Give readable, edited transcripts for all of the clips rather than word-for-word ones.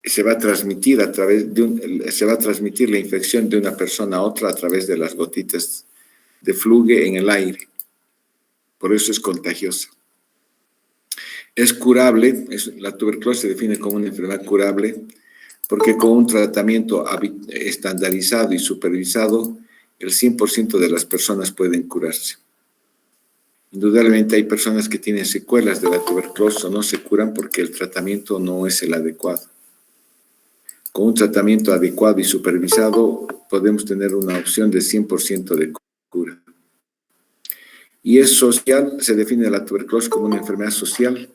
se va a transmitir se va a transmitir la infección de una persona a otra a través de las gotitas de fluge en el aire. Por eso es contagiosa. Es curable, la tuberculosis se define como una enfermedad curable, porque con un tratamiento estandarizado y supervisado, el 100% de las personas pueden curarse. Indudablemente hay personas que tienen secuelas de la tuberculosis o no se curan porque el tratamiento no es el adecuado. Con un tratamiento adecuado y supervisado podemos tener una opción de 100% de cura. Y es social, se define la tuberculosis como una enfermedad social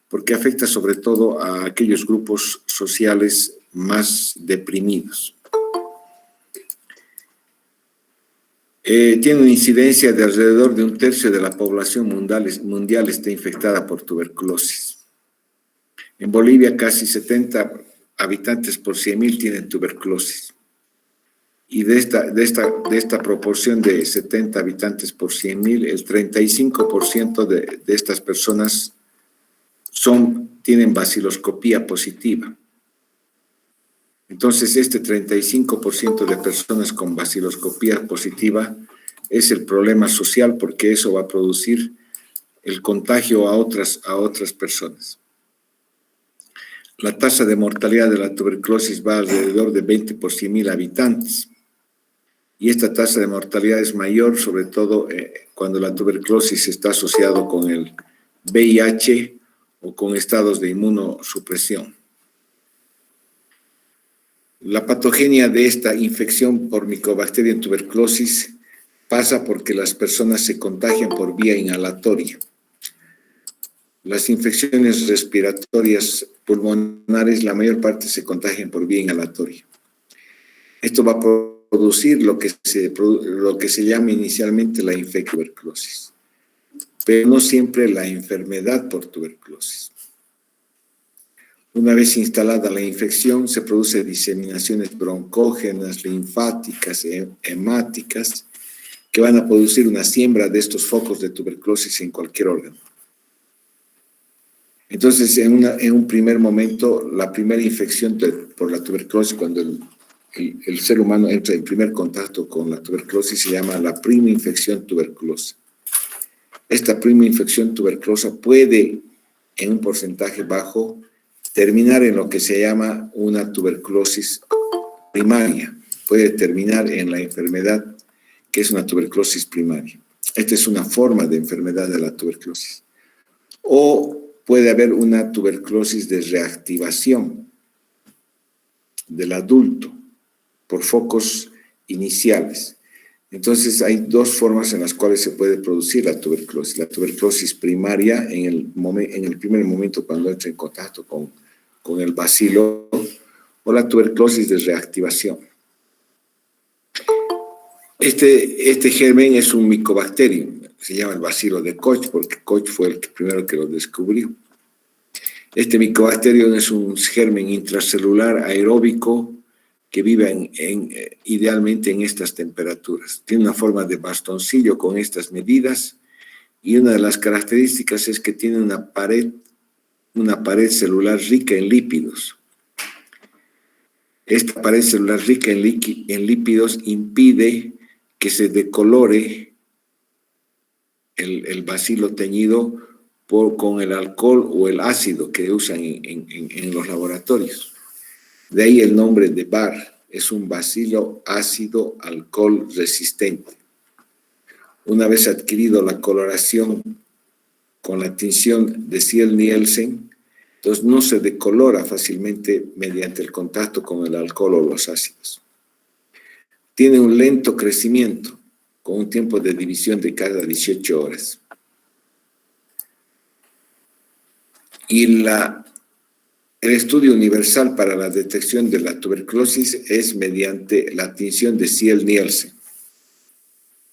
porque afecta sobre todo a aquellos grupos sociales más deprimidos. Tiene una incidencia de alrededor de 1/3 de la población mundial está infectada por tuberculosis. En Bolivia, casi 70 habitantes por 100.000 tienen tuberculosis. Y de esta proporción de 70 habitantes por 100.000, el 35% de estas personas tienen baciloscopía positiva. Entonces, este 35% de personas con baciloscopía positiva es el problema social porque eso va a producir el contagio a otras personas. La tasa de mortalidad de la tuberculosis va alrededor de 20 por 100.000 habitantes. Y esta tasa de mortalidad es mayor, sobre todo cuando la tuberculosis está asociada con el VIH o con estados de inmunosupresión. La patogenia de esta infección por micobacteria en tuberculosis pasa porque las personas se contagian por vía inhalatoria. Las infecciones respiratorias pulmonares, la mayor parte se contagian por vía inhalatoria. Esto va a producir lo que se llama inicialmente la tuberculosis, pero no siempre la enfermedad por tuberculosis. Una vez instalada la infección, se producen diseminaciones broncógenas, linfáticas, hemáticas, que van a producir una siembra de estos focos de tuberculosis en cualquier órgano. Entonces, en un primer momento, la primera infección por la tuberculosis, cuando el ser humano entra en primer contacto con la tuberculosis, se llama la prima infección tuberculosa. Esta prima infección tuberculosa puede, en un porcentaje bajo, terminar en lo que se llama una tuberculosis primaria. Puede terminar en la enfermedad que es una tuberculosis primaria. Esta es una forma de enfermedad de la tuberculosis. O puede haber una tuberculosis de reactivación del adulto por focos iniciales. Entonces, hay dos formas en las cuales se puede producir la tuberculosis. La tuberculosis primaria en el primer momento cuando entra en contacto con el bacilo, o la tuberculosis de reactivación. Este germen es un micobacterium, se llama el bacilo de Koch, porque Koch fue el primero que lo descubrió. Este micobacterium es un germen intracelular aeróbico que vive idealmente en estas temperaturas. Tiene una forma de bastoncillo con estas medidas y una de las características es que tiene una pared celular rica en lípidos. Esta pared celular rica en lípidos impide que se decolore el bacilo teñido con el alcohol o el ácido que usan en los laboratorios. De ahí el nombre de BAR, es un bacilo ácido alcohol resistente. Una vez adquirido la coloración con la tinción de Ziel-Nielsen, entonces no se decolora fácilmente mediante el contacto con el alcohol o los ácidos. Tiene un lento crecimiento con un tiempo de división de cada 18 horas. Y el estudio universal para la detección de la tuberculosis es mediante la tinción de Ziel-Nielsen,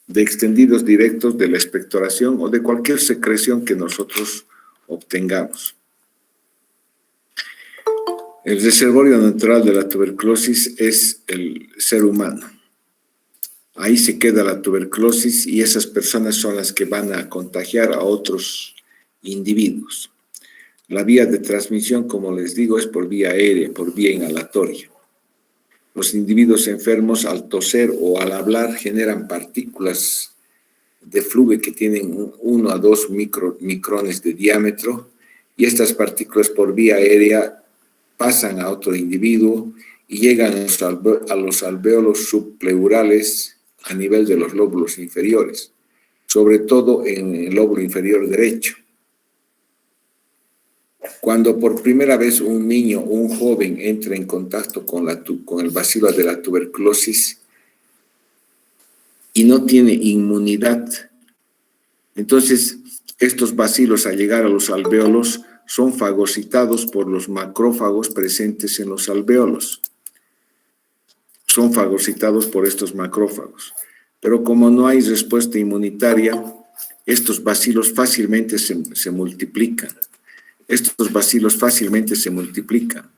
de extendidos directos de la expectoración o de cualquier secreción que nosotros obtengamos. El reservorio natural de la tuberculosis es el ser humano. Ahí se queda la tuberculosis y esas personas son las que van a contagiar a otros individuos. La vía de transmisión, como les digo, es por vía aérea, por vía inhalatoria. Los individuos enfermos al toser o al hablar generan partículas de flujo que tienen 1 a 2 micrones de diámetro, y estas partículas por vía aérea pasan a otro individuo y llegan a los alvéolos subpleurales a nivel de los lóbulos inferiores, sobre todo en el lóbulo inferior derecho. Cuando por primera vez un niño o un joven entra en contacto con el bacilo de la tuberculosis y no tiene inmunidad, entonces estos bacilos, al llegar a los alvéolos, son fagocitados por los macrófagos presentes en los alvéolos. Son fagocitados por estos macrófagos. Pero como no hay respuesta inmunitaria, estos bacilos fácilmente se multiplican. Estos bacilos fácilmente se multiplican.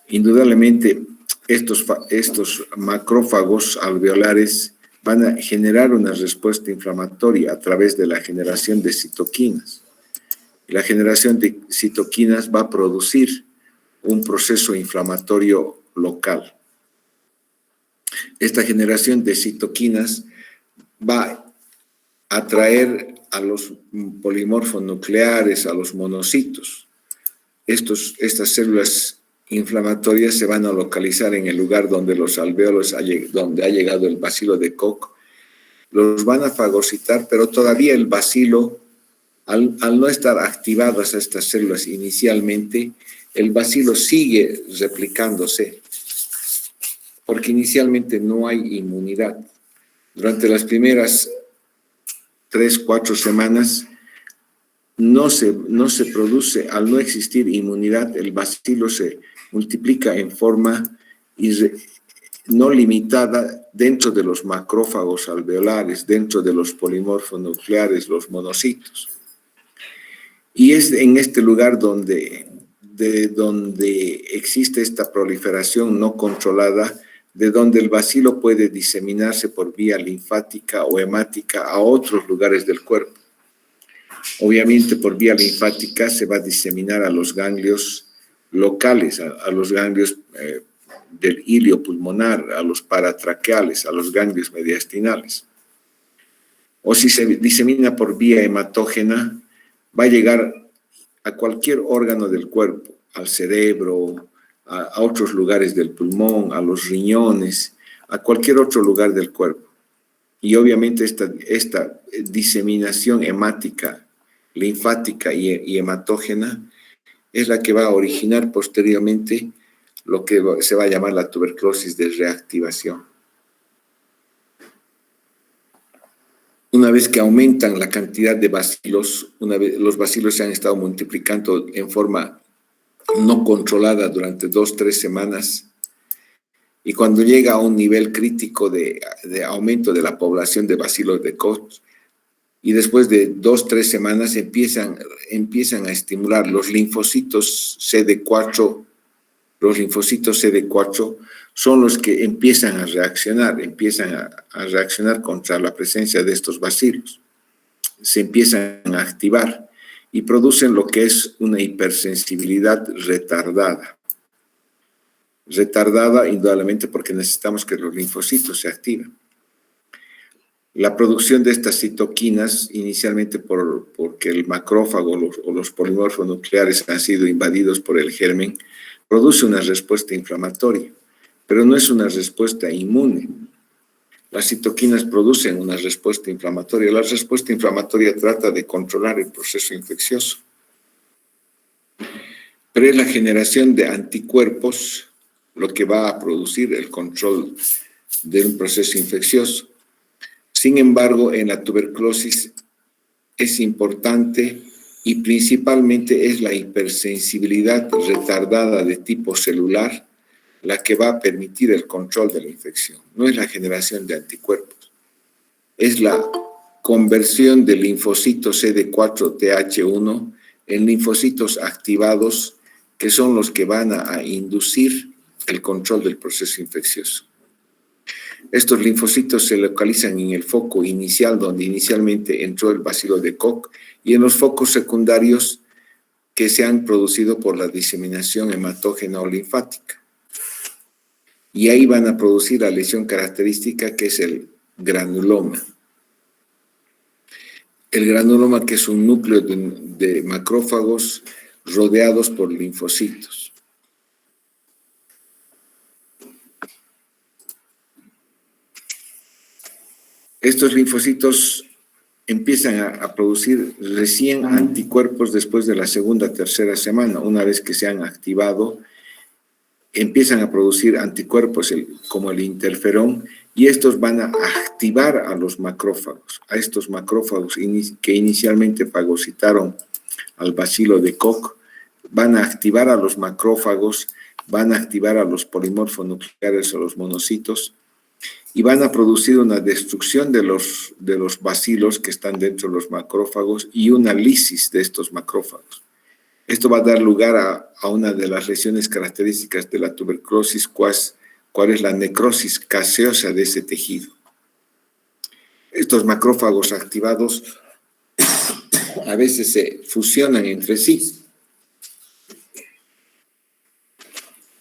Indudablemente, estos macrófagos alveolares van a generar una respuesta inflamatoria a través de la generación de citoquinas. Y la generación de citoquinas va a producir un proceso inflamatorio local. Esta generación de citoquinas va a atraer a los polimorfos nucleares, a los monocitos. Estas células inflamatorias se van a localizar en el lugar donde los alvéolos, donde ha llegado el bacilo de Koch. Los van a fagocitar, pero todavía el bacilo, al no estar activadas estas células inicialmente, el bacilo sigue replicándose, porque inicialmente no hay inmunidad. Durante las primeras 3-4 semanas no se produce, al no existir inmunidad, el bacilo se multiplica en forma no limitada dentro de los macrófagos alveolares, dentro de los polimorfos nucleares, los monocitos. Y es en este lugar donde existe esta proliferación no controlada, de donde el bacilo puede diseminarse por vía linfática o hemática a otros lugares del cuerpo. Obviamente, por vía linfática se va a diseminar a los ganglios locales, a los ganglios del hilio pulmonar, a los paratraqueales, a los ganglios mediastinales. O si se disemina por vía hematógena, va a llegar a cualquier órgano del cuerpo, al cerebro, a otros lugares del pulmón, a los riñones, a cualquier otro lugar del cuerpo. Y obviamente esta diseminación hemática, linfática y hematógena es la que va a originar posteriormente lo que se va a llamar la tuberculosis de reactivación. Una vez que aumentan la cantidad de bacilos, los bacilos se han estado multiplicando en forma no controlada durante 2-3 semanas, y cuando llega a un nivel crítico de aumento de la población de bacilos de Koch, y después de 2-3 semanas empiezan a estimular los linfocitos CD4. Los linfocitos CD4 son los que empiezan a reaccionar contra la presencia de estos bacilos. Se empiezan a activar y producen lo que es una hipersensibilidad retardada. Retardada indudablemente porque necesitamos que los linfocitos se activen. La producción de estas citoquinas, inicialmente porque el macrófago o los polimorfos nucleares han sido invadidos por el germen, produce una respuesta inflamatoria, pero no es una respuesta inmune. Las citoquinas producen una respuesta inflamatoria. La respuesta inflamatoria trata de controlar el proceso infeccioso, pero es la generación de anticuerpos lo que va a producir el control de un proceso infeccioso. Sin embargo, en la tuberculosis es importante y principalmente es la hipersensibilidad retardada de tipo celular la que va a permitir el control de la infección. No es la generación de anticuerpos, es la conversión del linfocito CD4-TH1 en linfocitos activados, que son los que van a inducir el control del proceso infeccioso. Estos linfocitos se localizan en el foco inicial, donde inicialmente entró el bacilo de Koch, y en los focos secundarios que se han producido por la diseminación hematógena o linfática. Y ahí van a producir la lesión característica, que es el granuloma. El granuloma, que es un núcleo de macrófagos rodeados por linfocitos. Estos linfocitos empiezan a producir recién anticuerpos después de la segunda, tercera semana. Una vez que se han activado, empiezan a producir anticuerpos como el interferón, y estos van a activar a los macrófagos, a estos macrófagos que inicialmente fagocitaron al bacilo de Koch, van a activar a los macrófagos, van a activar a los polimorfonucleares o los monocitos, y van a producir una destrucción de los bacilos que están dentro de los macrófagos y una lisis de estos macrófagos. Esto va a dar lugar a una de las lesiones características de la tuberculosis, cuál es la necrosis gaseosa de ese tejido. Estos macrófagos activados a veces se fusionan entre sí,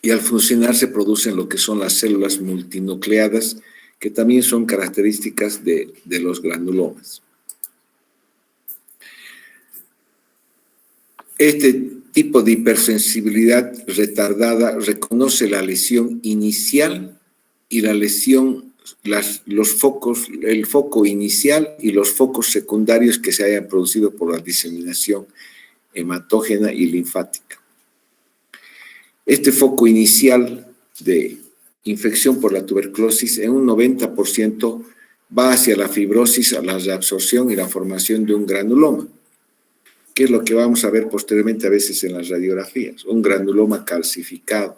y al fusionar se producen lo que son las células multinucleadas, que también son características de los granulomas. Este tipo de hipersensibilidad retardada reconoce la lesión inicial y la lesión, el foco inicial y los focos secundarios que se hayan producido por la diseminación hematógena y linfática. Este foco inicial de infección por la tuberculosis en un 90% va hacia la fibrosis, a la reabsorción y la formación de un granuloma, que es lo que vamos a ver posteriormente a veces en las radiografías, un granuloma calcificado,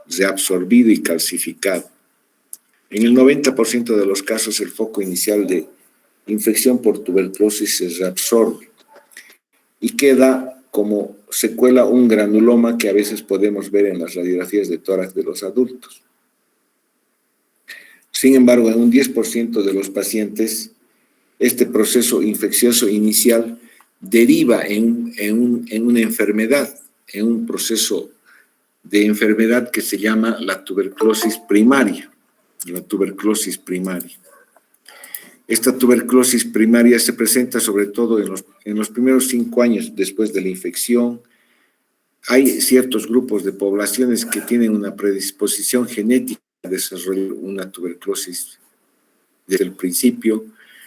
reabsorbido y calcificado. En el 90% de los casos el foco inicial de infección por tuberculosis se reabsorbe y queda como secuela un granuloma que a veces podemos ver en las radiografías de tórax de los adultos. Sin embargo, en un 10% de los pacientes, este proceso infeccioso inicial deriva en una enfermedad, en un proceso de enfermedad que se llama la tuberculosis primaria. La tuberculosis primaria. Esta tuberculosis primaria se presenta sobre todo en los primeros 5 años después de la infección. Hay ciertos grupos de poblaciones que tienen una predisposición genética a desarrollar una tuberculosis desde el principio,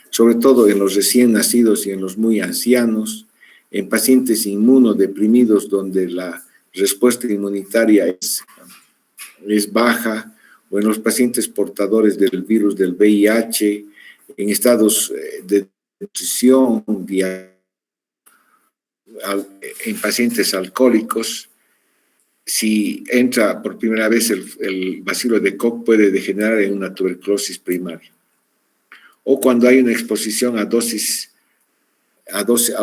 sobre todo en los recién nacidos y en los muy ancianos, en pacientes inmunodeprimidos donde la respuesta inmunitaria es baja, o en los pacientes portadores del virus del VIH, en estados de nutrición, en pacientes alcohólicos. Si entra por primera vez el bacilo de Koch, puede degenerar en una tuberculosis primaria. O cuando hay una exposición a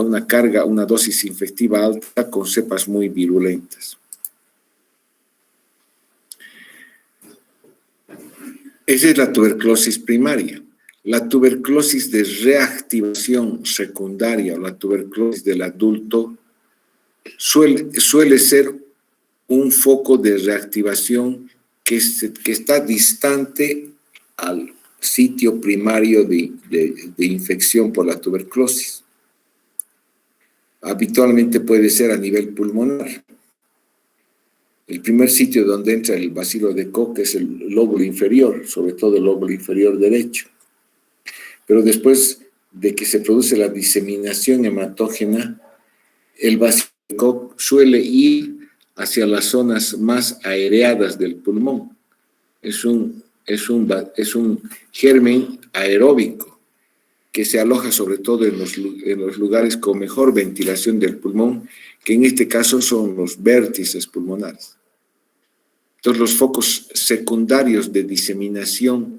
una dosis infectiva alta con cepas muy virulentas. Esa es la tuberculosis primaria. La tuberculosis de reactivación secundaria o la tuberculosis del adulto suele ser un foco de reactivación que está distante al sitio primario de infección por la tuberculosis. Habitualmente puede ser a nivel pulmonar. El primer sitio donde entra el bacilo de Koch es el lóbulo inferior, sobre todo el lóbulo inferior derecho. Pero después de que se produce la diseminación hematógena, el bacilo de Koch suele ir hacia las zonas más aereadas del pulmón. Es un germen aeróbico que se aloja sobre todo en los lugares con mejor ventilación del pulmón, que en este caso son los vértices pulmonares. Entonces, los focos secundarios de diseminación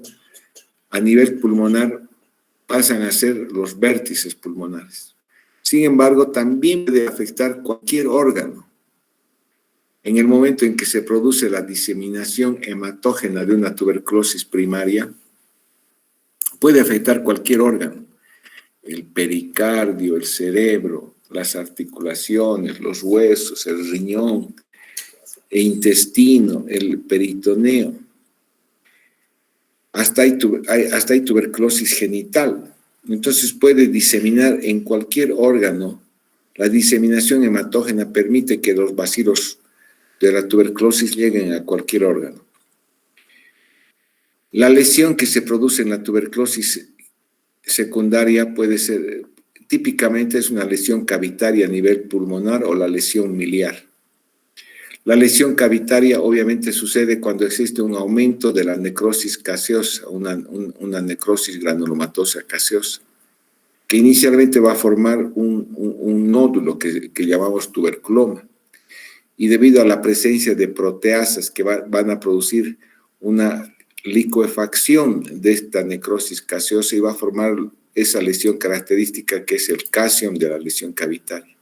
a nivel pulmonar pasan a ser los vértices pulmonares. Sin embargo, también puede afectar cualquier órgano. En el momento en que se produce la diseminación hematógena de una tuberculosis primaria, puede afectar cualquier órgano, el pericardio, el cerebro, las articulaciones, los huesos, el riñón, el intestino, el peritoneo. Hasta hay tuberculosis genital. Entonces puede diseminar en cualquier órgano. La diseminación hematógena permite que los bacilos de la tuberculosis lleguen a cualquier órgano. La lesión que se produce en la tuberculosis secundaria puede ser, típicamente es una lesión cavitaria a nivel pulmonar o la lesión miliar. La lesión cavitaria obviamente sucede cuando existe un aumento de la necrosis caseosa, una necrosis granulomatosa caseosa, que inicialmente va a formar un nódulo que llamamos tuberculoma. Y debido a la presencia de proteasas que van a producir una licuefacción de esta necrosis caseosa y va a formar esa lesión característica que es el casium de la lesión cavitaria.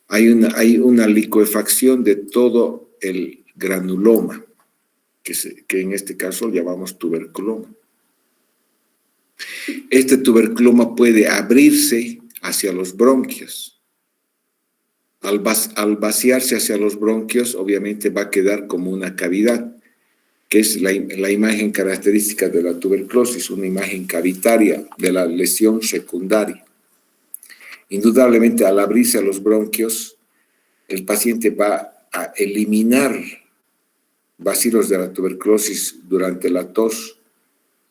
Hay una licuefacción de todo el granuloma, que en este caso llamamos tuberculoma. Este tuberculoma puede abrirse hacia los bronquios. Al vaciarse hacia los bronquios, obviamente va a quedar como una cavidad, que es la imagen característica de la tuberculosis, una imagen cavitaria de la lesión secundaria. Indudablemente, al abrirse a los bronquios, el paciente va a eliminar bacilos de la tuberculosis durante la tos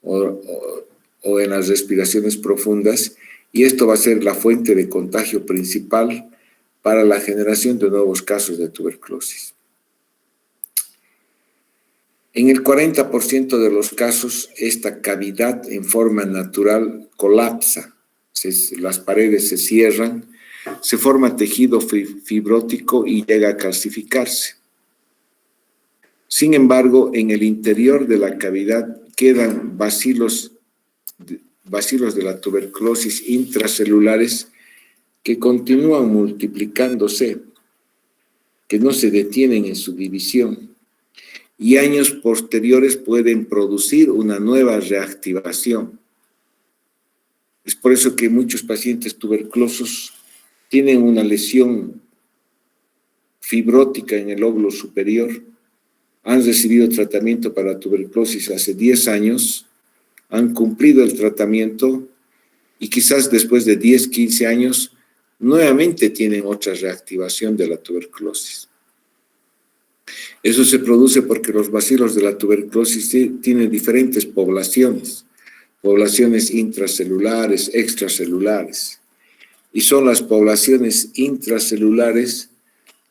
o en las respiraciones profundas, y esto va a ser la fuente de contagio principal para la generación de nuevos casos de tuberculosis. En el 40% de los casos, esta cavidad en forma natural colapsa, las paredes se cierran, se forma tejido fibrótico y llega a calcificarse. Sin embargo, en el interior de la cavidad quedan bacilos de la tuberculosis intracelulares que continúan multiplicándose, que no se detienen en su división, y años posteriores pueden producir una nueva reactivación. Es por eso que muchos pacientes tuberculosos tienen una lesión fibrótica en el lóbulo superior, han recibido tratamiento para tuberculosis hace 10 años, han cumplido el tratamiento y quizás después de 10, 15 años nuevamente tienen otra reactivación de la tuberculosis. Eso se produce porque los bacilos de la tuberculosis tienen diferentes poblaciones intracelulares, extracelulares, y son las poblaciones intracelulares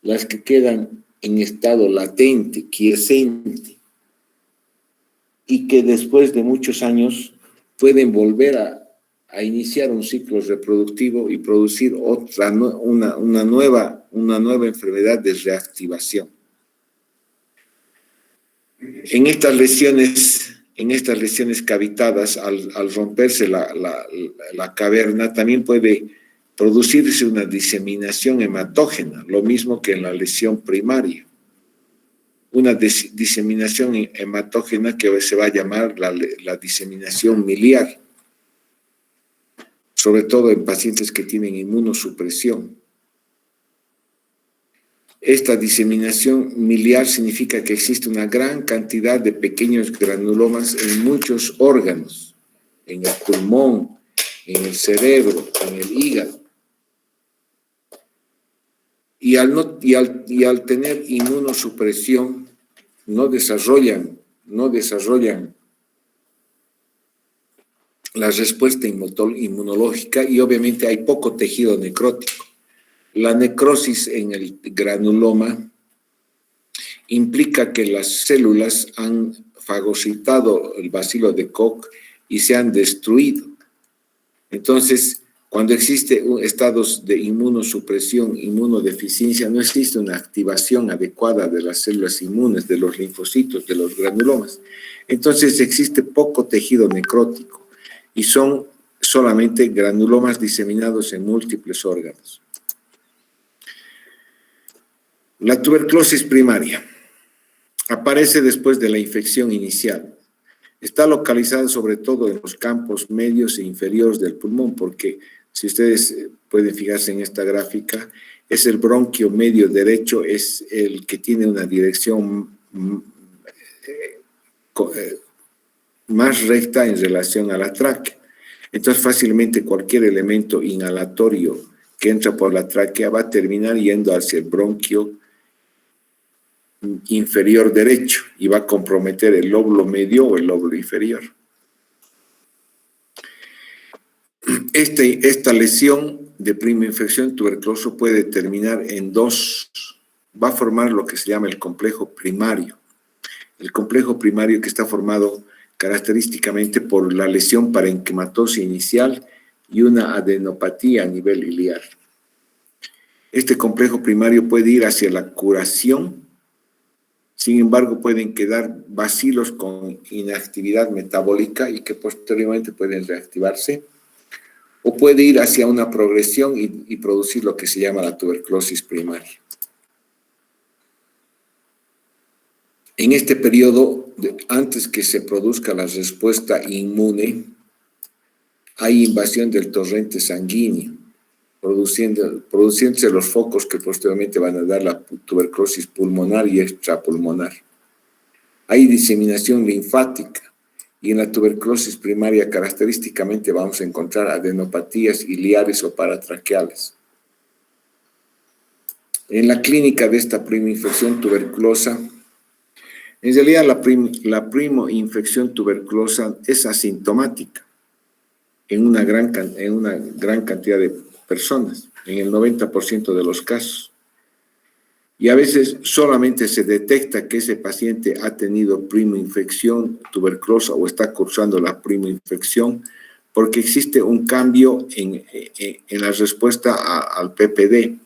las que quedan en estado latente, quiescente, y que después de muchos años pueden volver a iniciar un ciclo reproductivo y producir una nueva enfermedad de reactivación. En estas lesiones cavitadas, al romperse la caverna, también puede producirse una diseminación hematógena, lo mismo que en la lesión primaria. Una diseminación hematógena que se va a llamar la diseminación miliar, sobre todo en pacientes que tienen inmunosupresión. Esta diseminación miliar significa que existe una gran cantidad de pequeños granulomas en muchos órganos, en el pulmón, en el cerebro, en el hígado. Y al tener inmunosupresión, no desarrollan la respuesta inmunológica y obviamente hay poco tejido necrótico. La necrosis en el granuloma implica que las células han fagocitado el bacilo de Koch y se han destruido. Entonces, cuando existe estados de inmunosupresión, inmunodeficiencia, no existe una activación adecuada de las células inmunes, de los linfocitos, de los granulomas. Entonces, existe poco tejido necrótico y son solamente granulomas diseminados en múltiples órganos. La tuberculosis primaria aparece después de la infección inicial. Está localizada sobre todo en los campos medios e inferiores del pulmón porque Si ustedes pueden fijarse en esta gráfica, es el bronquio medio derecho, es el que tiene una dirección más recta en relación a la tráquea. Entonces, fácilmente cualquier elemento inhalatorio que entra por la tráquea va a terminar yendo hacia el bronquio inferior derecho y va a comprometer el lóbulo medio o el lóbulo inferior. Esta lesión de prima infección tuberculoso puede terminar en dos, va a formar lo que se llama el complejo primario. El complejo primario que está formado característicamente por la lesión parenquimatosa inicial y una adenopatía a nivel iliar. Este complejo primario puede ir hacia la curación, sin embargo pueden quedar bacilos con inactividad metabólica y que posteriormente pueden reactivarse, o puede ir hacia una progresión y producir lo que se llama la tuberculosis primaria. En este periodo, antes que se produzca la respuesta inmune, hay invasión del torrente sanguíneo, produciéndose los focos que posteriormente van a dar la tuberculosis pulmonar y extrapulmonar. Hay diseminación linfática y en la tuberculosis primaria característicamente vamos a encontrar adenopatías iliares o paratraqueales. En la clínica de esta prima infección tuberculosa, en realidad la prima infección tuberculosa es asintomática en una gran cantidad de personas, en el 90% de los casos. Y a veces solamente se detecta que ese paciente ha tenido prima infección tuberculosa o está cursando la prima infección porque existe un cambio en la respuesta al PPD.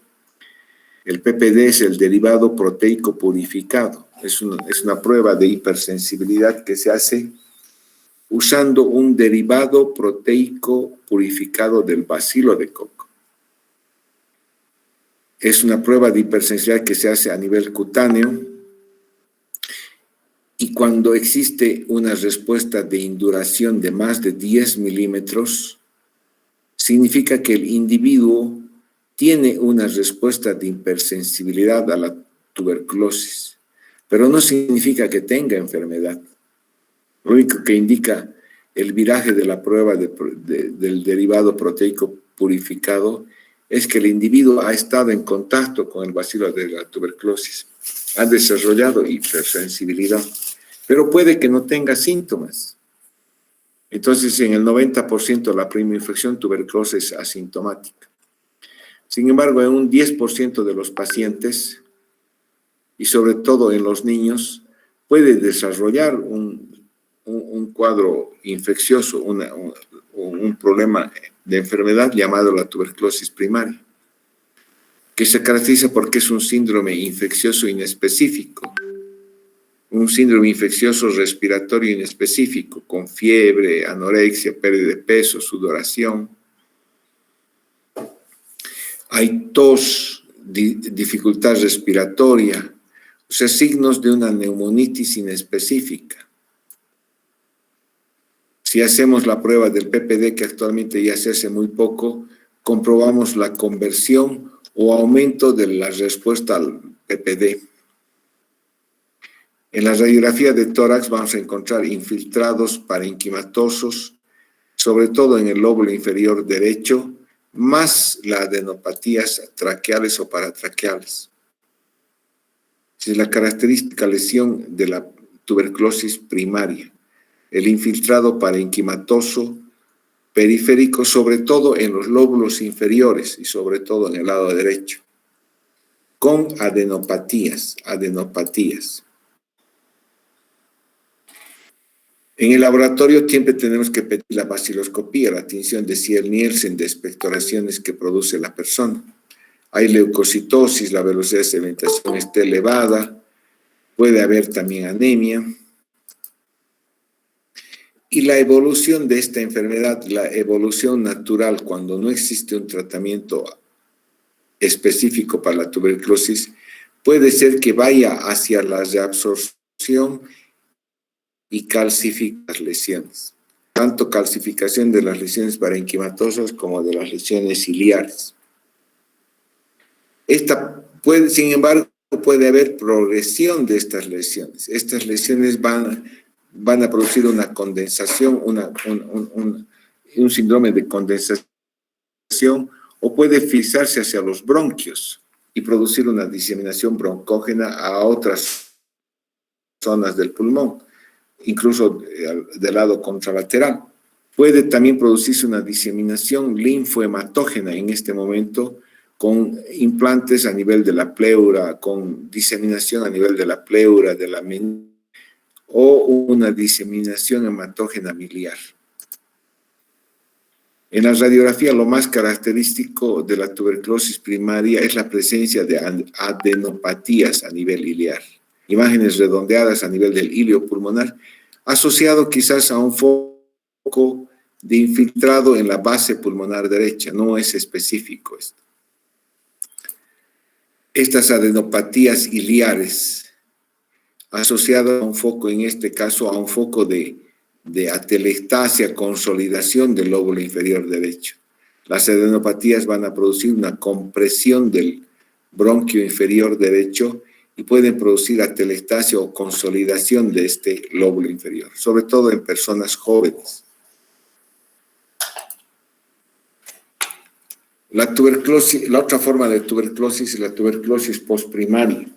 El PPD es el derivado proteico purificado. Es una prueba de hipersensibilidad que se hace usando un derivado proteico purificado del bacilo de coco. Es una prueba de hipersensibilidad que se hace a nivel cutáneo y cuando existe una respuesta de induración de más de 10 milímetros, significa que el individuo tiene una respuesta de hipersensibilidad a la tuberculosis, pero no significa que tenga enfermedad. Lo único que indica el viraje de la prueba del derivado proteico purificado es que el individuo ha estado en contacto con el bacilo de la tuberculosis, ha desarrollado hipersensibilidad, pero puede que no tenga síntomas. Entonces, en el 90% la prima infección tuberculosa es asintomática. Sin embargo, en un 10% de los pacientes, y sobre todo en los niños, puede desarrollar un cuadro infeccioso, un problema de enfermedad llamado la tuberculosis primaria, que se caracteriza porque es un síndrome infeccioso inespecífico, un síndrome infeccioso respiratorio inespecífico, con fiebre, anorexia, pérdida de peso, sudoración. Hay tos, dificultad respiratoria, o sea, signos de una neumonitis inespecífica. Si hacemos la prueba del PPD, que actualmente ya se hace muy poco, comprobamos la conversión o aumento de la respuesta al PPD. En la radiografía de tórax vamos a encontrar infiltrados parenquimatosos, sobre todo en el lóbulo inferior derecho, más las adenopatías traqueales o paratraqueales. Es la característica lesión de la tuberculosis primaria. El infiltrado parenquimatoso periférico, sobre todo en los lóbulos inferiores y sobre todo en el lado derecho, con adenopatías. En el laboratorio siempre tenemos que pedir la baciloscopía, la tinción de Ziel-Nielsen de expectoraciones que produce la persona. Hay leucocitosis, la velocidad de sedimentación está elevada, puede haber también anemia. Y la evolución de esta enfermedad, la evolución natural, cuando no existe un tratamiento específico para la tuberculosis, puede ser que vaya hacia la reabsorción y calcificar las lesiones. tanto calcificación de las lesiones parenquimatosas como de las lesiones ciliares. Sin embargo, puede haber progresión de estas lesiones. Estas lesiones van a producir una condensación, un síndrome de condensación, o puede fijarse hacia los bronquios y producir una diseminación broncógena a otras zonas del pulmón, incluso del lado contralateral. Puede también producirse una diseminación linfohematógena en este momento, con implantes a nivel de la pleura, con diseminación a nivel de la pleura, de la meninge, o una diseminación hematógena miliar. En la radiografía, lo más característico de la tuberculosis primaria es la presencia de adenopatías a nivel iliar, imágenes redondeadas a nivel del ilio pulmonar, asociado quizás a un foco de infiltrado en la base pulmonar derecha. No es específico esto. Estas adenopatías iliares, asociadas a un foco, en este caso a un foco de atelectasia, consolidación del lóbulo inferior derecho. Las adenopatías van a producir una compresión del bronquio inferior derecho y pueden producir atelectasia o consolidación de este lóbulo inferior, sobre todo en personas jóvenes. La otra forma de tuberculosis es la tuberculosis postprimaria.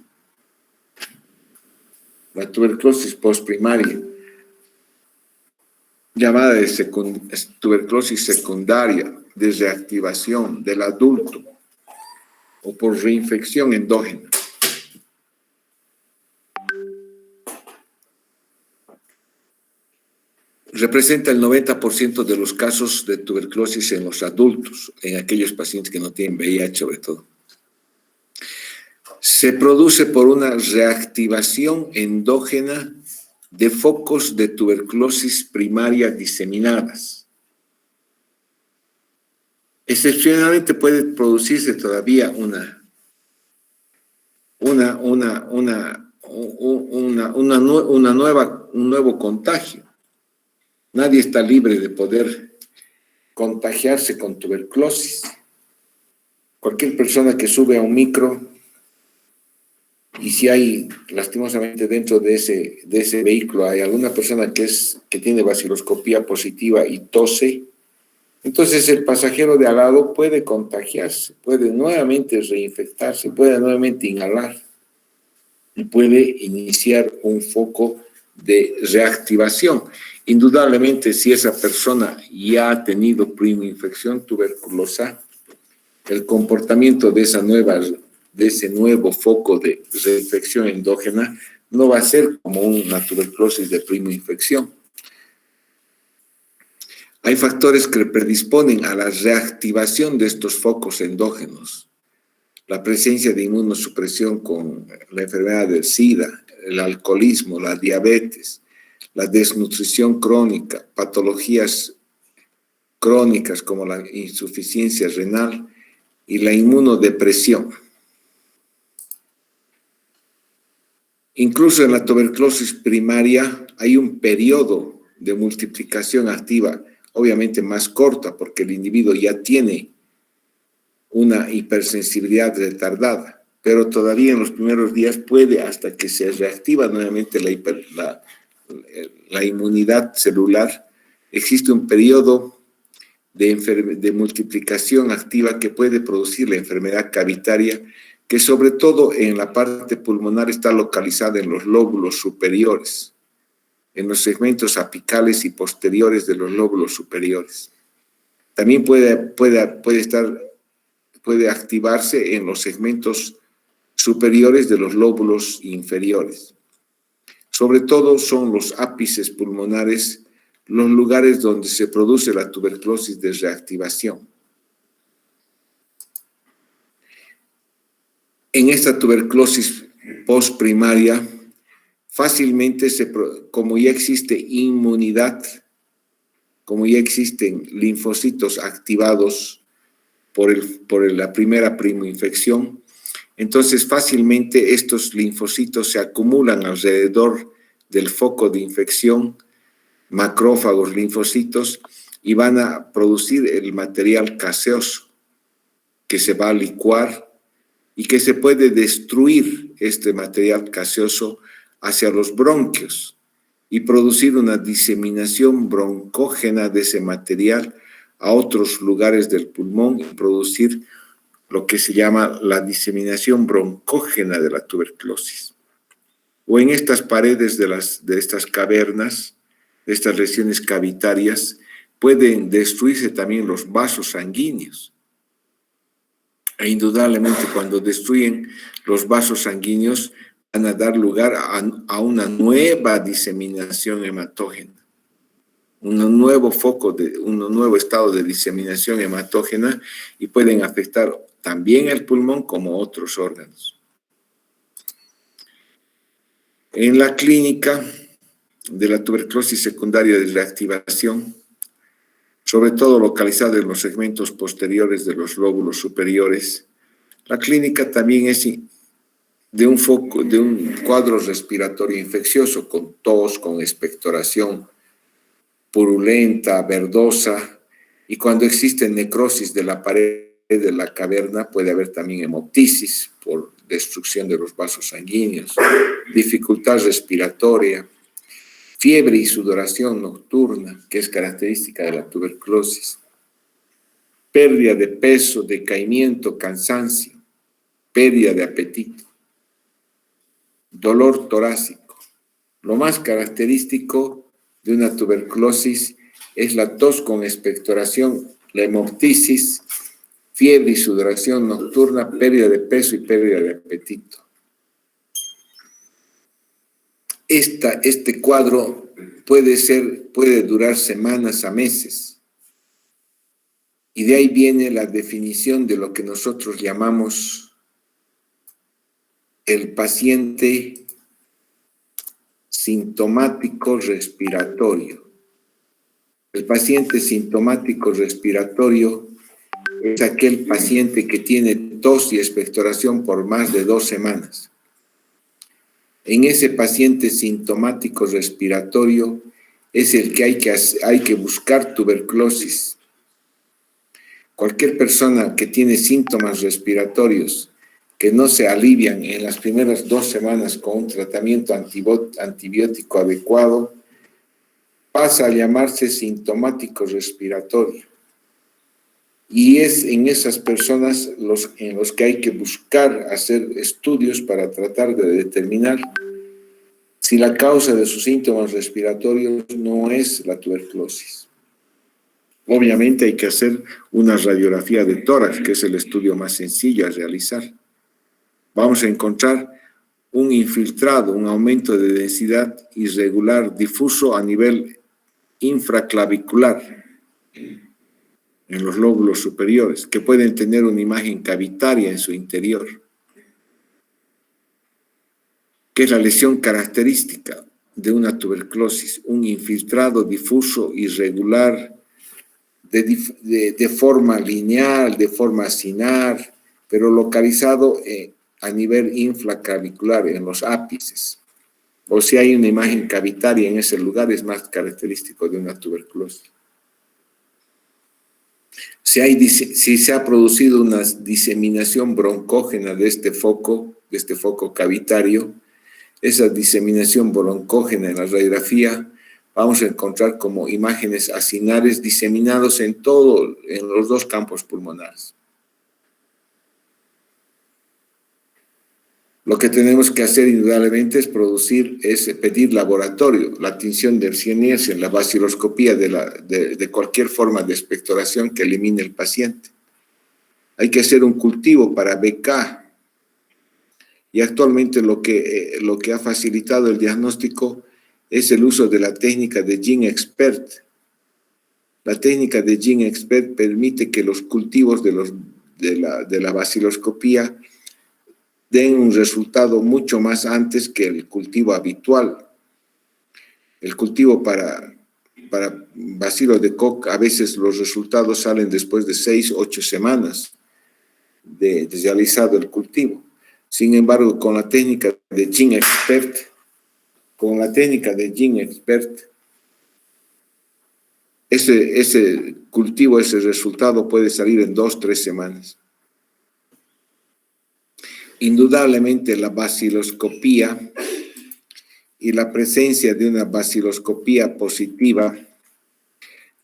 La tuberculosis postprimaria, llamada tuberculosis secundaria de reactivación del adulto o por reinfección endógena. Representa el 90% de los casos de tuberculosis en los adultos, en aquellos pacientes que no tienen VIH sobre todo. Se produce por una reactivación endógena de focos de tuberculosis primaria diseminadas. Excepcionalmente puede producirse todavía un nuevo contagio. Nadie está libre de poder contagiarse con tuberculosis. Cualquier persona que sube a un micro, y si hay, lastimosamente, dentro de ese vehículo hay alguna persona que tiene baciloscopía positiva y tose, entonces el pasajero de al lado puede contagiarse, puede nuevamente reinfectarse, puede nuevamente inhalar y puede iniciar un foco de reactivación. Indudablemente, si esa persona ya ha tenido infección tuberculosa, el comportamiento de ese nuevo foco de reinfección endógena no va a ser como una tuberculosis de infección. Hay factores que predisponen a la reactivación de estos focos endógenos. La presencia de inmunosupresión con la enfermedad del SIDA, el alcoholismo, la diabetes, la desnutrición crónica, patologías crónicas como la insuficiencia renal y la inmunodepresión. Incluso en la tuberculosis primaria hay un periodo de multiplicación activa, obviamente más corta, porque el individuo ya tiene una hipersensibilidad retardada, pero todavía en los primeros días puede, hasta que se reactiva nuevamente la inmunidad celular, existe un periodo de multiplicación activa que puede producir la enfermedad cavitaria, que sobre todo en la parte pulmonar está localizada en los lóbulos superiores, en los segmentos apicales y posteriores de los lóbulos superiores. También puede activarse en los segmentos superiores de los lóbulos inferiores. Sobre todo son los ápices pulmonares los lugares donde se produce la tuberculosis de reactivación. En esta tuberculosis postprimaria, fácilmente, como ya existe inmunidad, como ya existen linfocitos activados por la primera primoinfección, entonces fácilmente estos linfocitos se acumulan alrededor del foco de infección, macrófagos, linfocitos, y van a producir el material gaseoso que se va a licuar y que se puede destruir este material gaseoso hacia los bronquios y producir una diseminación broncógena de ese material a otros lugares del pulmón y producir lo que se llama la diseminación broncógena de la tuberculosis. O en estas paredes de estas cavernas, de estas lesiones cavitarias, pueden destruirse también los vasos sanguíneos. E indudablemente cuando destruyen los vasos sanguíneos van a dar lugar a una nueva diseminación hematógena, un nuevo estado de diseminación hematógena y pueden afectar también el pulmón como otros órganos. En la clínica de la tuberculosis secundaria de reactivación, sobre todo localizada en los segmentos posteriores de los lóbulos superiores, la clínica también es de un cuadro respiratorio infeccioso, con tos, con expectoración purulenta, verdosa, y cuando existe necrosis de la pared de la caverna puede haber también hemoptisis por destrucción de los vasos sanguíneos, dificultad respiratoria, fiebre y sudoración nocturna, que es característica de la tuberculosis, pérdida de peso, decaimiento, cansancio, pérdida de apetito, dolor torácico. Lo más característico de una tuberculosis es la tos con expectoración, la hemoptisis, fiebre y sudoración nocturna, pérdida de peso y pérdida de apetito. Este cuadro puede durar semanas a meses. Y de ahí viene la definición de lo que nosotros llamamos el paciente sintomático respiratorio. El paciente sintomático respiratorio es aquel paciente que tiene tos y expectoración por más de 2 semanas. En ese paciente sintomático respiratorio es el que hay que buscar tuberculosis. Cualquier persona que tiene síntomas respiratorios que no se alivian en las primeras 2 semanas con un tratamiento antibiótico adecuado, pasa a llamarse sintomático respiratorio. Y es en esas personas en los que hay que buscar hacer estudios para tratar de determinar si la causa de sus síntomas respiratorios no es la tuberculosis. Obviamente hay que hacer una radiografía de tórax, que es el estudio más sencillo a realizar. Vamos a encontrar un infiltrado, un aumento de densidad irregular difuso a nivel infraclavicular en los lóbulos superiores, que pueden tener una imagen cavitaria en su interior, que es la lesión característica de una tuberculosis, un infiltrado difuso irregular de forma lineal, de forma acinar, pero localizado a nivel infraclavicular, en los ápices. O si hay una imagen cavitaria en ese lugar, es más característico de una tuberculosis. Si se ha producido una diseminación broncógena de este foco cavitario, esa diseminación broncógena en la radiografía vamos a encontrar como imágenes acinares diseminados en los 2 campos pulmonares. Lo que tenemos que hacer indudablemente es pedir laboratorio, la tinción del Ciernier, la baciloscopía de cualquier forma de expectoración que elimine el paciente. Hay que hacer un cultivo para BK. Y actualmente lo que ha facilitado el diagnóstico es el uso de la técnica de GenExpert. La técnica de GenExpert permite que los cultivos de la baciloscopía den un resultado mucho más antes que el cultivo habitual. El cultivo para bacilo de Koch, a veces los resultados salen después de 6 u 8 semanas de realizado el cultivo. Sin embargo, con la técnica de GenExpert, ese cultivo, ese resultado puede salir en 2 o 3 semanas. Indudablemente la baciloscopía y la presencia de una baciloscopía positiva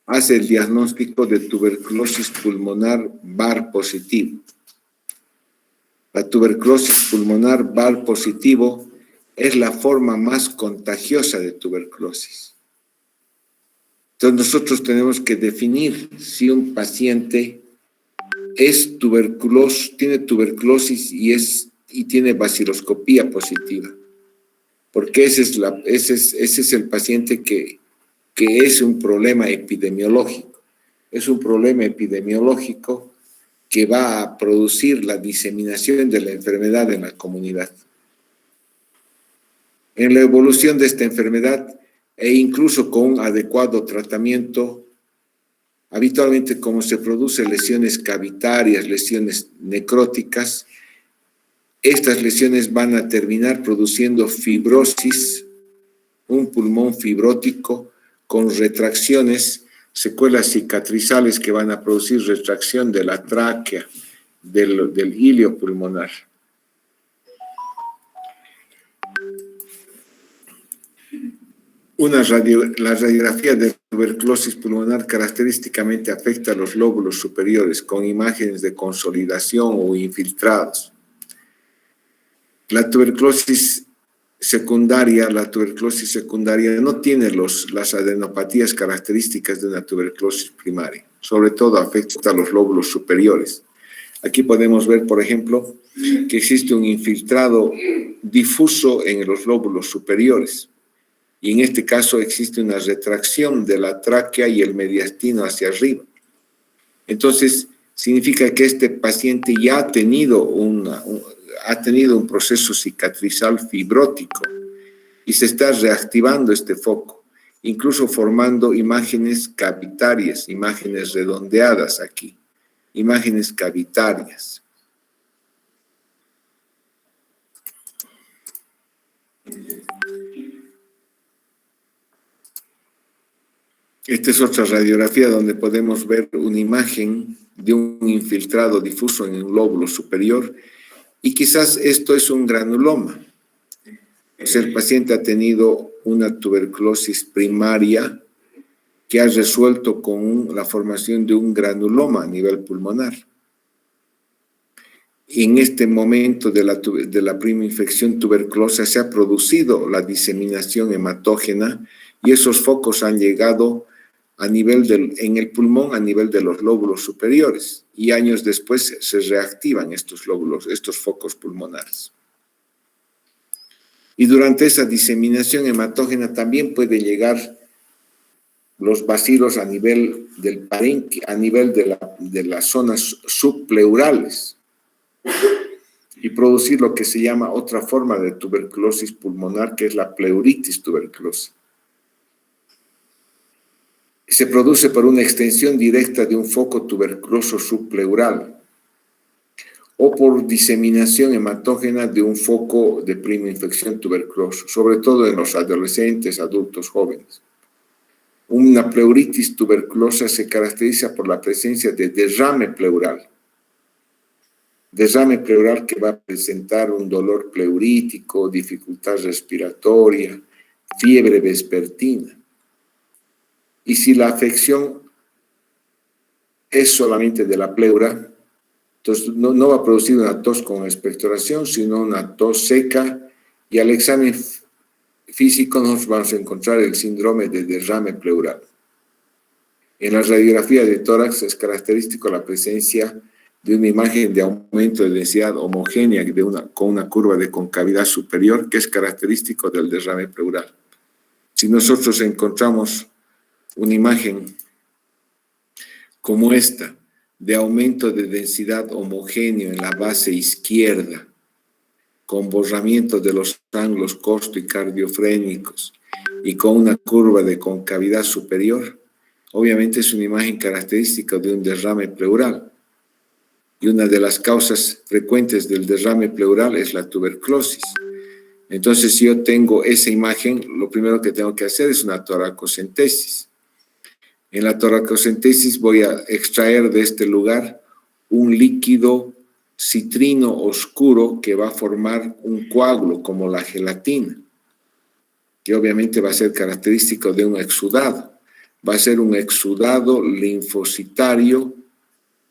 hace el diagnóstico de tuberculosis pulmonar VAR positivo. La tuberculosis pulmonar VAR positivo es la forma más contagiosa de tuberculosis. Entonces nosotros tenemos que definir si un paciente tiene tuberculosis y tiene baciloscopía positiva. Porque ese es el paciente que es un problema epidemiológico. Es un problema epidemiológico que va a producir la diseminación de la enfermedad en la comunidad. En la evolución de esta enfermedad e incluso con un adecuado tratamiento, habitualmente como se producen lesiones cavitarias, lesiones necróticas, estas lesiones van a terminar produciendo fibrosis, un pulmón fibrótico con retracciones, secuelas cicatrizales que van a producir retracción de la tráquea, del hilio pulmonar. La radiografía de tuberculosis pulmonar característicamente afecta a los lóbulos superiores con imágenes de consolidación o infiltrados. La tuberculosis secundaria no tiene las adenopatías características de una tuberculosis primaria. Sobre todo afecta a los lóbulos superiores. Aquí podemos ver, por ejemplo, que existe un infiltrado difuso en los lóbulos superiores. Y en este caso existe una retracción de la tráquea y el mediastino hacia arriba. Entonces, significa que este paciente ya ha tenido un proceso cicatrizal fibrótico y se está reactivando este foco, incluso formando imágenes cavitarias, imágenes redondeadas aquí, imágenes cavitarias. Esta es otra radiografía donde podemos ver una imagen de un infiltrado difuso en un lóbulo superior y quizás esto es un granuloma. O sea, el paciente ha tenido una tuberculosis primaria que ha resuelto con la formación de un granuloma a nivel pulmonar. Y en este momento de la prima infección tuberculosa se ha producido la diseminación hematógena y esos focos han llegado en el pulmón a nivel de los lóbulos superiores y años después se reactivan estos focos pulmonares. Y durante esa diseminación hematógena también pueden llegar los bacilos a nivel del parénquima, a nivel de las zonas subpleurales y producir lo que se llama otra forma de tuberculosis pulmonar, que es la pleuritis tuberculosa. Se produce por una extensión directa de un foco tuberculoso subpleural o por diseminación hematógena de un foco de prima infección tuberculoso, sobre todo en los adolescentes, adultos jóvenes. Una pleuritis tuberculosa se caracteriza por la presencia de derrame pleural. Derrame pleural que va a presentar un dolor pleurítico, dificultad respiratoria, fiebre vespertina. Y si la afección es solamente de la pleura, entonces no va a producir una tos con expectoración, sino una tos seca, y al examen físico nos vamos a encontrar el síndrome de derrame pleural. En la radiografía de tórax es característico la presencia de una imagen de aumento de densidad homogénea con una curva de concavidad superior que es característico del derrame pleural. Si nosotros encontramos una imagen como esta, de aumento de densidad homogéneo en la base izquierda, con borramiento de los ángulos costo y cardiofrénicos y con una curva de concavidad superior, obviamente es una imagen característica de un derrame pleural. Y una de las causas frecuentes del derrame pleural es la tuberculosis. Entonces, si yo tengo esa imagen, lo primero que tengo que hacer es una toracocentesis. En la toracocentesis voy a extraer de este lugar un líquido citrino oscuro que va a formar un coágulo como la gelatina, que obviamente va a ser característico de un exudado. Va a ser un exudado linfocitario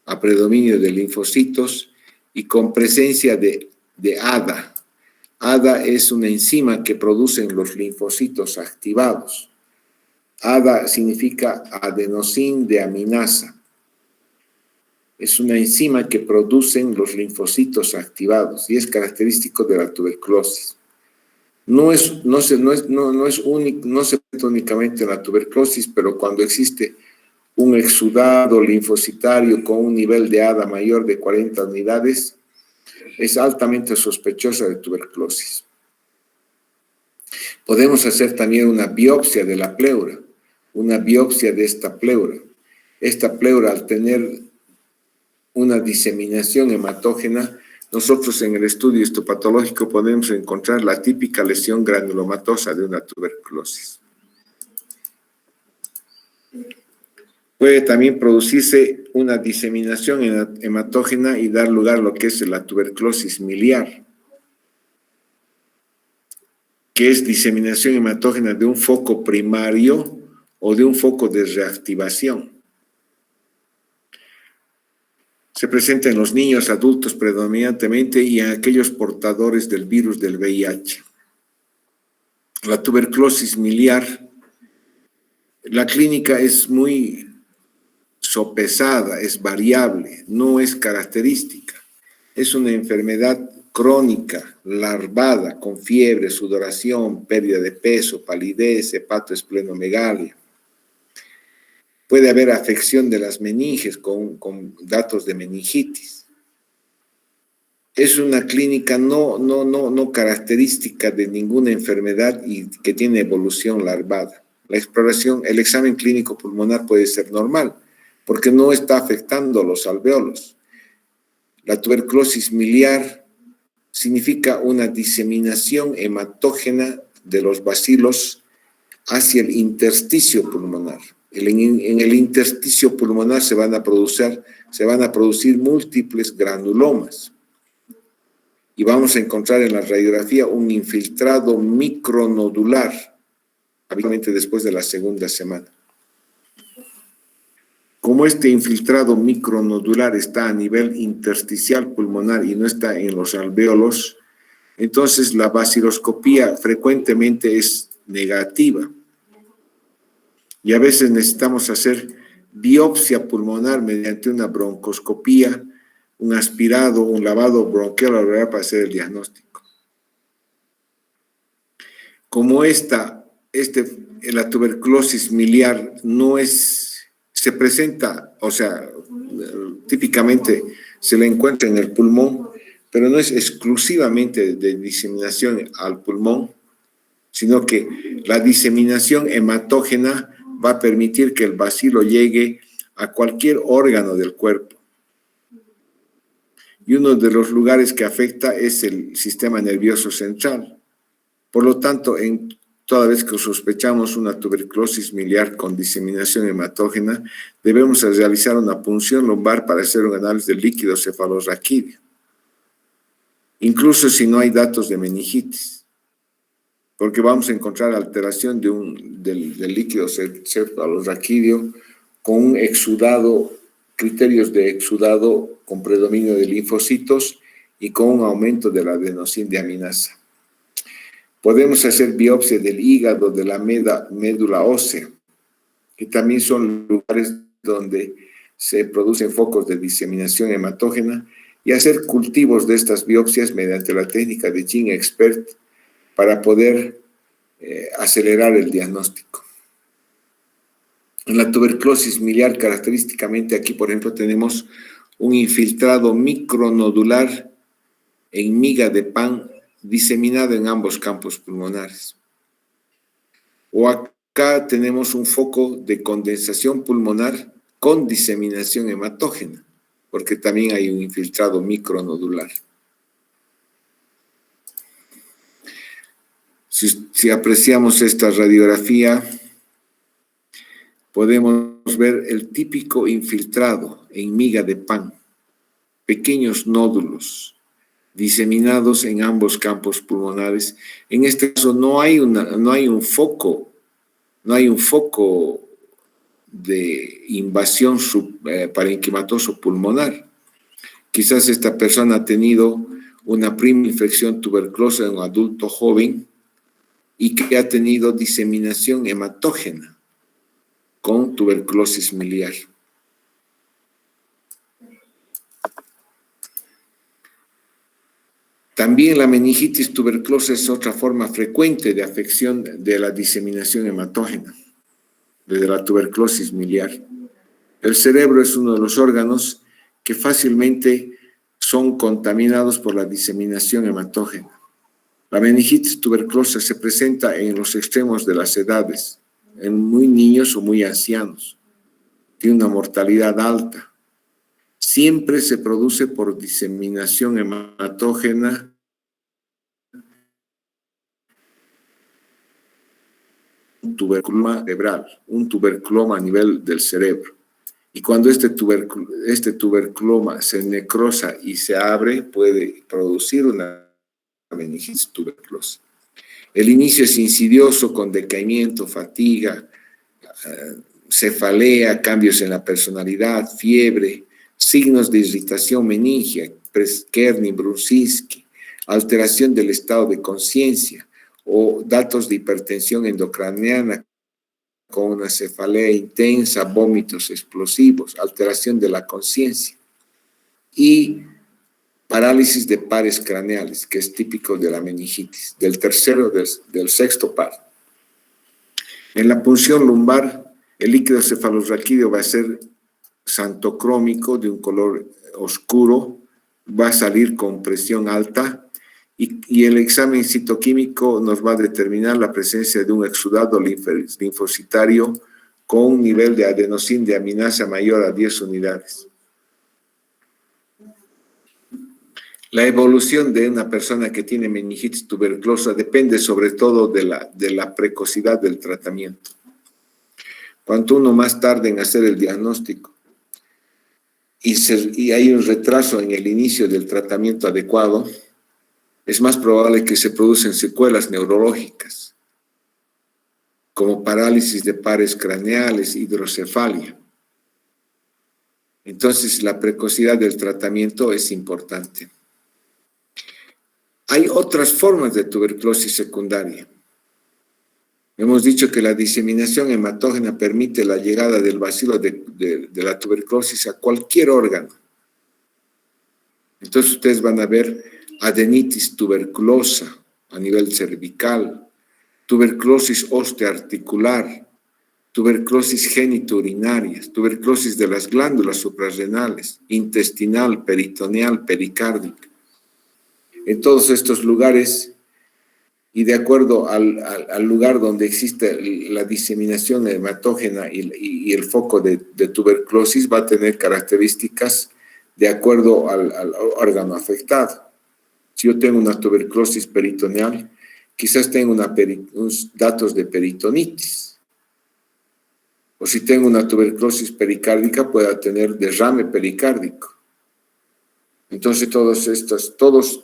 a predominio de linfocitos y con presencia de ADA. ADA es una enzima que producen los linfocitos activados. ADA significa adenosín deaminasa. Es una enzima que producen los linfocitos activados y es característico de la tuberculosis. No se trata únicamente de la tuberculosis, pero cuando existe un exudado linfocitario con un nivel de ADA mayor de 40 unidades, es altamente sospechosa de tuberculosis. Podemos hacer también una biopsia de la pleura, una biopsia de esta pleura. Esta pleura, al tener una diseminación hematógena, nosotros en el estudio histopatológico podemos encontrar la típica lesión granulomatosa de una tuberculosis. Puede también producirse una diseminación hematógena y dar lugar a lo que es la tuberculosis miliar, que es diseminación hematógena de un foco primario o de un foco de reactivación. Se presenta en los niños adultos predominantemente y en aquellos portadores del virus del VIH. La tuberculosis miliar, la clínica es muy sopesada, es variable, no es característica. Es una enfermedad crónica, larvada, con fiebre, sudoración, pérdida de peso, palidez, hepatoesplenomegalia. Puede haber afección de las meninges con datos de meningitis. Es una clínica no característica de ninguna enfermedad y que tiene evolución larvada. La exploración, el examen clínico pulmonar puede ser normal, porque no está afectando los alvéolos. La tuberculosis miliar significa una diseminación hematógena de los bacilos hacia el intersticio pulmonar. En el intersticio pulmonar se van a producir múltiples granulomas. Y vamos a encontrar en la radiografía un infiltrado micronodular, habitualmente después de la segunda semana. Como este infiltrado micronodular está a nivel intersticial pulmonar y no está en los alvéolos, entonces la baciloscopía frecuentemente es negativa. Y a veces necesitamos hacer biopsia pulmonar mediante una broncoscopía, un aspirado, un lavado bronquial para hacer el diagnóstico. Como la tuberculosis miliar se presenta, o sea, típicamente se la encuentra en el pulmón, pero no es exclusivamente de diseminación al pulmón, sino que la diseminación hematógena va a permitir que el bacilo llegue a cualquier órgano del cuerpo. Y uno de los lugares que afecta es el sistema nervioso central. Por lo tanto, toda vez que sospechamos una tuberculosis miliar con diseminación hematógena, debemos realizar una punción lumbar para hacer un análisis del líquido cefalorraquídeo, incluso si no hay datos de meningitis, porque vamos a encontrar alteración del líquido cefalorraquídeo con un exudado, criterios de exudado con predominio de linfocitos y con un aumento de la adenosín deaminasa. Podemos hacer biopsia del hígado, de la médula ósea, que también son lugares donde se producen focos de diseminación hematógena, y hacer cultivos de estas biopsias mediante la técnica de GenExpert para poder acelerar el diagnóstico. En la tuberculosis miliar, característicamente aquí, por ejemplo, tenemos un infiltrado micronodular en miga de pan diseminado en ambos campos pulmonares. O acá tenemos un foco de condensación pulmonar con diseminación hematógena, porque también hay un infiltrado micronodular. Si apreciamos esta radiografía, podemos ver el típico infiltrado en miga de pan, pequeños nódulos diseminados en ambos campos pulmonares. En este caso no hay un foco de invasión parenquimatoso pulmonar. Quizás esta persona ha tenido una prima infección tuberculosa en un adulto joven y que ha tenido diseminación hematógena con tuberculosis miliar. También la meningitis tuberculosa es otra forma frecuente de afección de la diseminación hematógena, de la tuberculosis miliar. El cerebro es uno de los órganos que fácilmente son contaminados por la diseminación hematógena. La meningitis tuberculosa se presenta en los extremos de las edades, en muy niños o muy ancianos. Tiene una mortalidad alta. Siempre se produce por diseminación hematógena un tuberculoma cerebral, un tuberculoma a nivel del cerebro. Y cuando este tuberculoma se necrosa y se abre, puede producir una meningitis tuberculosa. El inicio es insidioso con decaimiento, fatiga, cefalea, cambios en la personalidad, fiebre, signos de irritación meningia, Kerner, Brunzinski, alteración del estado de conciencia o datos de hipertensión endocraniana con una cefalea intensa, vómitos explosivos, alteración de la conciencia y parálisis de pares craneales, que es típico de la meningitis, del tercero, del sexto par. En la punción lumbar, el líquido cefalorraquídeo va a ser xantocrómico, de un color oscuro, va a salir con presión alta y el examen citoquímico nos va a determinar la presencia de un exudado linfocitario con un nivel de adenosina de aminasa mayor a 10 unidades. La evolución de una persona que tiene meningitis tuberculosa depende sobre todo de la precocidad del tratamiento. Cuanto uno más tarde en hacer el diagnóstico y hay un retraso en el inicio del tratamiento adecuado, es más probable que se producen secuelas neurológicas, como parálisis de pares craneales, hidrocefalia. Entonces, la precocidad del tratamiento es importante. Hay otras formas de tuberculosis secundaria. Hemos dicho que la diseminación hematógena permite la llegada del bacilo de la tuberculosis a cualquier órgano. Entonces ustedes van a ver adenitis tuberculosa a nivel cervical, tuberculosis osteoarticular, tuberculosis genitourinaria, tuberculosis de las glándulas suprarrenales, intestinal, peritoneal, pericárdica. En todos estos lugares, y de acuerdo al lugar donde existe la diseminación hematógena y el foco de tuberculosis, va a tener características de acuerdo al órgano afectado. Si yo tengo una tuberculosis peritoneal, quizás tengo unos datos de peritonitis. O si tengo una tuberculosis pericárdica, pueda tener derrame pericárdico. Entonces,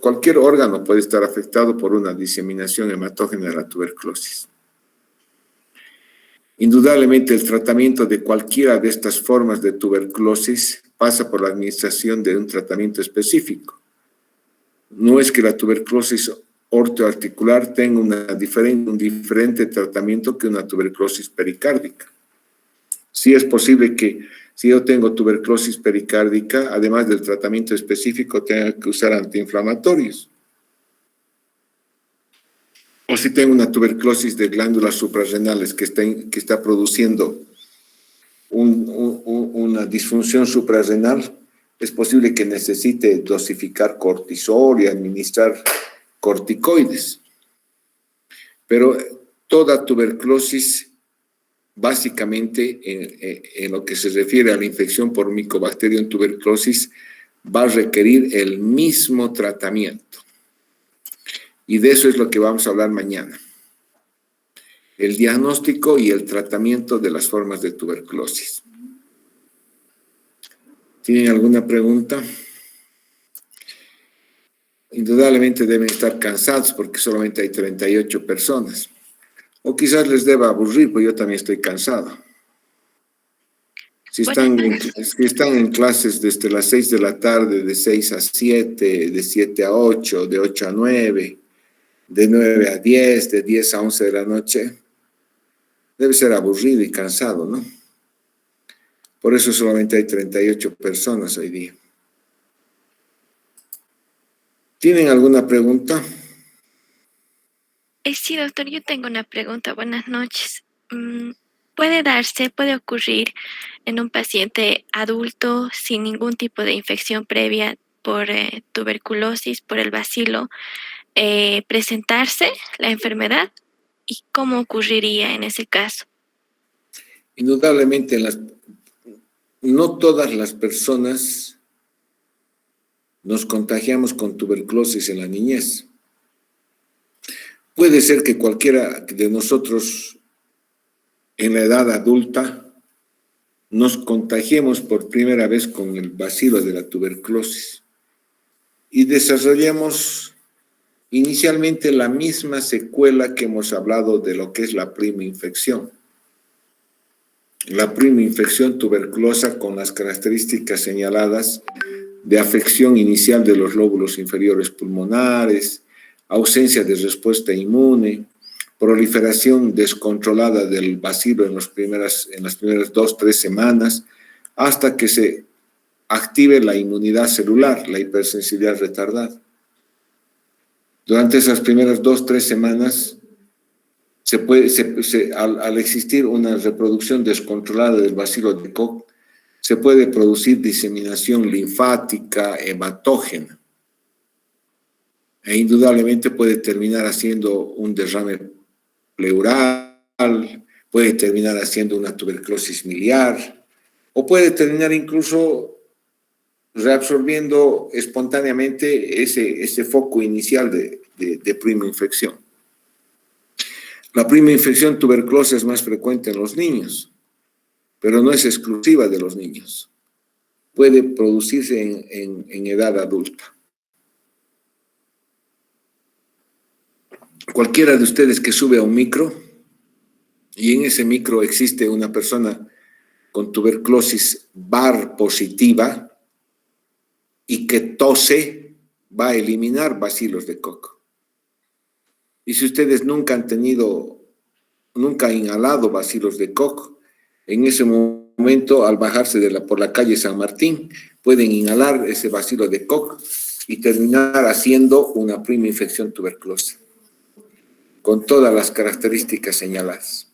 cualquier órgano puede estar afectado por una diseminación hematógena de la tuberculosis. Indudablemente, el tratamiento de cualquiera de estas formas de tuberculosis pasa por la administración de un tratamiento específico. No es que la tuberculosis ortoarticular tenga un diferente tratamiento que una tuberculosis pericárdica. Sí es posible que si yo tengo tuberculosis pericárdica, además del tratamiento específico, tenga que usar antiinflamatorios. O si tengo una tuberculosis de glándulas suprarrenales que está produciendo una disfunción suprarrenal, es posible que necesite dosificar cortisol y administrar corticoides. Pero toda tuberculosis, básicamente, en lo que se refiere a la infección por Mycobacterium tuberculosis, va a requerir el mismo tratamiento. Y de eso es lo que vamos a hablar mañana. el diagnóstico y el tratamiento de las formas de tuberculosis. ¿Tienen alguna pregunta? Indudablemente deben estar cansados porque solamente hay 38 personas. O quizás les deba aburrir, porque yo también estoy cansado. Si están en clases desde las 6 de la tarde, de 6 a 7, de 7 a 8, de 8 a 9, de 9 a 10, de 10 a 11 de la noche, debe ser aburrido y cansado, ¿no? Por eso solamente hay 38 personas hoy día. ¿Tienen alguna pregunta? Sí, doctor, yo tengo una pregunta. Buenas noches. Puede ocurrir en un paciente adulto sin ningún tipo de infección previa por tuberculosis, por el bacilo, presentarse la enfermedad? ¿Y cómo ocurriría en ese caso? Indudablemente, no todas las personas nos contagiamos con tuberculosis en la niñez. Puede ser que cualquiera de nosotros en la edad adulta nos contagiemos por primera vez con el bacilo de la tuberculosis y desarrollemos inicialmente la misma secuela que hemos hablado de lo que es la prima infección. La prima infección tuberculosa con las características señaladas de afección inicial de los lóbulos inferiores pulmonares, ausencia de respuesta inmune, proliferación descontrolada del bacilo en las primeras 2-3 semanas, hasta que se active la inmunidad celular, la hipersensibilidad retardada. Durante esas primeras 2-3 semanas, al existir una reproducción descontrolada del bacilo de Koch, se puede producir diseminación linfática, hematógena, e indudablemente puede terminar haciendo un derrame pleural, puede terminar haciendo una tuberculosis miliar, o puede terminar incluso reabsorbiendo espontáneamente ese foco inicial de prima infección. La prima infección tuberculosa es más frecuente en los niños, pero no es exclusiva de los niños. Puede producirse en edad adulta. Cualquiera de ustedes que sube a un micro y en ese micro existe una persona con tuberculosis VAR positiva y que tose, va a eliminar bacilos de Koch. Y si ustedes nunca han inhalado bacilos de Koch, en ese momento, al bajarse por la calle San Martín, pueden inhalar ese bacilo de Koch y terminar haciendo una prima infección tuberculosa, con todas las características señaladas.